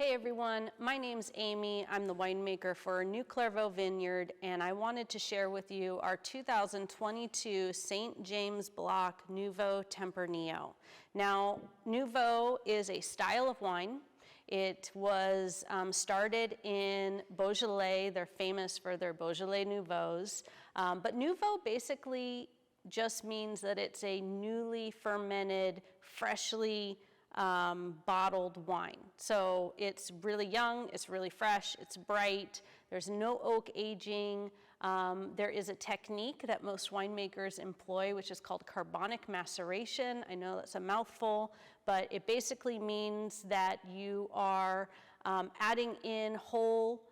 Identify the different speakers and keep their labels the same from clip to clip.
Speaker 1: Hey everyone, my name's Aimee. I'm the winemaker for New Clairvaux Vineyard, and I wanted to share with you our 2022 St. James Block Nouveau Tempranillo. Now, Nouveau is a style of wine. It was started in Beaujolais. They're famous for their Beaujolais Nouveaux. But Nouveau basically just means that it's a newly fermented, freshly bottled wine. So it's really young, it's really fresh, it's bright, there's no oak aging. There is a technique that most winemakers employ, which is called carbonic maceration. I know that's a mouthful, but it basically means that you are adding in whole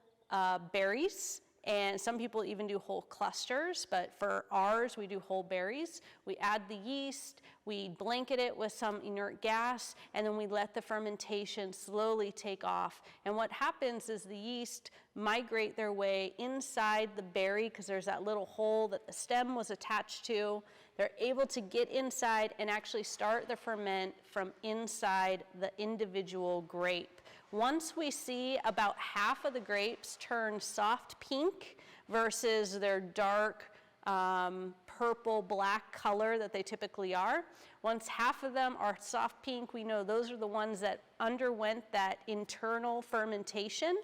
Speaker 1: berries. And some people even do whole clusters, but for ours, we do whole berries. We add the yeast, we blanket it with some inert gas, and then we let the fermentation slowly take off. And what happens is the yeast migrate their way inside the berry, because there's that little hole that the stem was attached to. They're able to get inside and actually start the ferment from inside the individual grape. Once we see about half of the grapes turn soft pink versus their dark purple black color that they typically are, once half of them are soft pink, we know those are the ones that underwent that internal fermentation.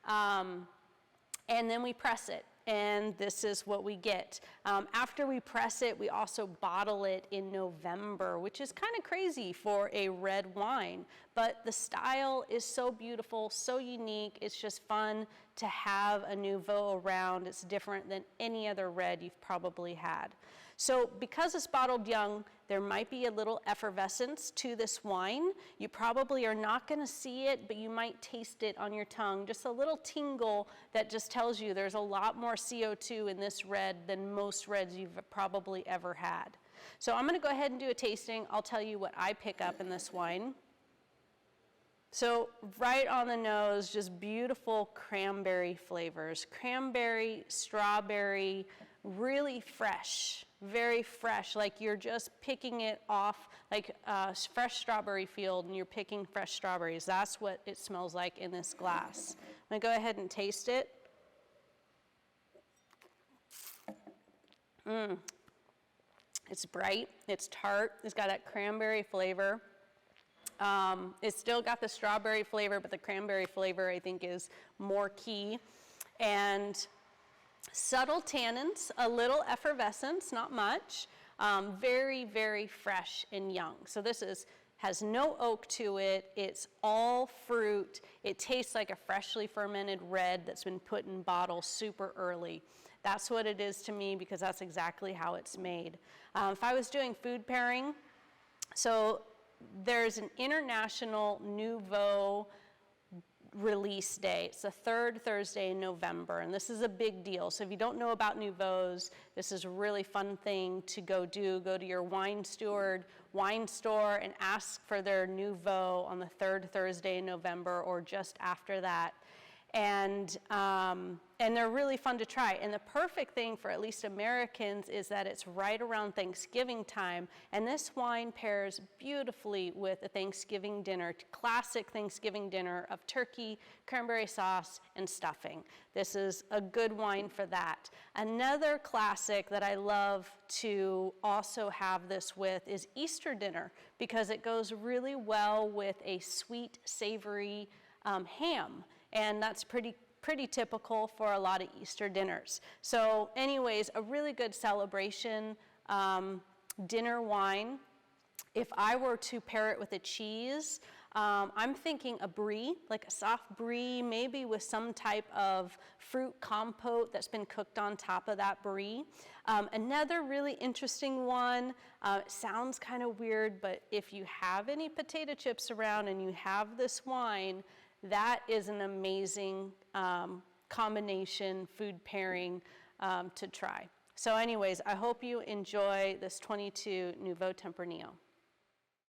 Speaker 1: And then we press it, and this is what we get. After we press it, we also bottle it in November, which is kind of crazy for a red wine, but the style is so beautiful, so unique. It's just fun to have a Nouveau around. It's different than any other red you've probably had. So because it's bottled young, there might be a little effervescence to this wine. You probably are not going to see it, but you might taste it on your tongue. Just a little tingle that just tells you there's a lot more CO2 in this red than most reds you've probably ever had. So I'm going to go ahead and do a tasting. I'll tell you what I pick up in this wine. So right on the nose, just beautiful cranberry flavors. Cranberry, strawberry, really fresh, very fresh, like you're just picking it off, like a fresh strawberry field and you're picking fresh strawberries. That's what it smells like in this glass. I'm gonna go ahead and taste it. It's bright, it's tart, it's got that cranberry flavor. It's still got the strawberry flavor, but the cranberry flavor I think is more key. And subtle tannins, a little effervescence, not much. Very, very fresh and young. So this has no oak to it. It's all fruit. It tastes like a freshly fermented red that's been put in bottles super early. That's what it is to me, because that's exactly how it's made. If I was doing food pairing, so there's an international Nouveau release day. It's the third Thursday in November, and this is a big deal. So if you don't know about Nouveaux, this is a really fun thing to go do. Go to your wine steward, wine store, and ask for their Nouveau on the third Thursday in November or just after that. And they're really fun to try. And the perfect thing for at least Americans is that it's right around Thanksgiving time. And this wine pairs beautifully with a Thanksgiving dinner, classic Thanksgiving dinner of turkey, cranberry sauce, and stuffing. This is a good wine for that. Another classic that I love to also have this with is Easter dinner, because it goes really well with a sweet, savory ham. And that's pretty typical for a lot of Easter dinners. So anyways, a really good celebration dinner wine. If I were to pair it with a cheese, I'm thinking a brie, like a soft brie, maybe with some type of fruit compote that's been cooked on top of that brie. Another really interesting one, it sounds kind of weird, but if you have any potato chips around and you have this wine, that is an amazing combination food pairing to try. So anyways, I hope you enjoy this 22 Nouveau Tempranillo.